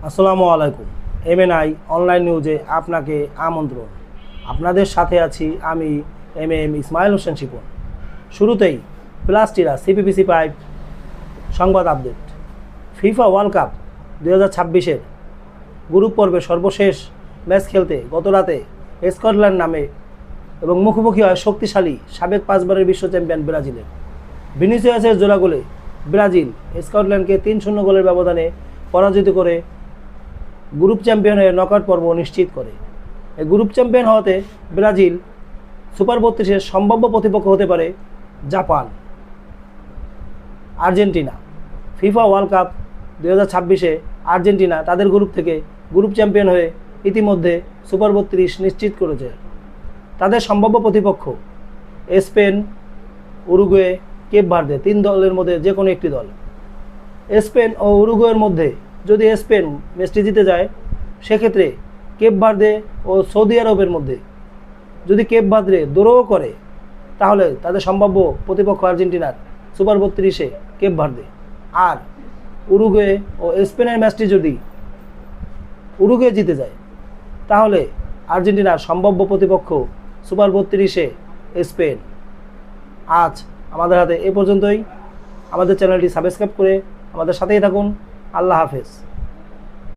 আসসালামু আলাইকুম। এমএনআই অনলাইন নিউজে আপনাকে আমন্ত্রণ। আপনাদের সাথে আছি আমি এম ইসমাইল হোসেন শিপন। শুরুতেই প্লাস্টিরা সিপিপিসি পাইপ সংবাদ আপডেট। ফিফা ওয়ার্ল্ড কাপ 2026-এর গ্রুপ পর্বে সর্বশেষ ম্যাচ খেলতে গতরাতে স্কটল্যান্ড নামে এবং মুখোমুখি হয় শক্তিশালী সাবেক 5 বারের বিশ্ব চ্যাম্পিয়ন ব্রাজিলের। ভিনিসিয়াসের জোড়া গোলে ব্রাজিল স্কটল্যান্ডকে 3-0 গোলের ব্যবধানে পরাজিত করে গ্রুপ চ্যাম্পিয়ন হয়ে নকআউট পর্ব নিশ্চিত করে। এই গ্রুপ চ্যাম্পিয়ন হওয়াতে ব্রাজিল সুপার 32-এর সম্ভাব্য প্রতিপক্ষ হতে পারে Japan, Argentina. FIFA world cup 2026-এ আর্জেন্টিনা তাদের গ্রুপ থেকে গ্রুপ চ্যাম্পিয়ন হয়ে ইতিমধ্যে সুপার 32 নিশ্চিত করেছে। তাদের সম্ভাব্য প্রতিপক্ষ স্পেন, উরুগুয়ে, কেপ ভার্দে, 3 দলের মধ্যে যে কোনো একটি দল। স্পেন ও উরুগুয়ের মধ্যে যদি স্পেন ম্যাচটি জিতে যায়, সেক্ষেত্রে কেপ ভার্দে ও সৌদি আরবের মধ্যে যদি কেপ ভার্দে ড্র করে, তাহলে তাদের সম্ভাব্য প্রতিপক্ষ আর্জেন্টিনার সুপার 32-এ কেপ ভার্দে। আর উরুগুয়ে ও স্পেনের ম্যাচটি যদি উরুগুয়ে জিতে যায়, তাহলে আর্জেন্টিনার সম্ভাব্য প্রতিপক্ষ সুপার 32-এ স্পেন। আজ আমাদের হাতে এ পর্যন্তই। আমাদের চ্যানেলটি সাবস্ক্রাইব করে আমাদের সাথেই থাকুন। আল্লাহ হাফেজ।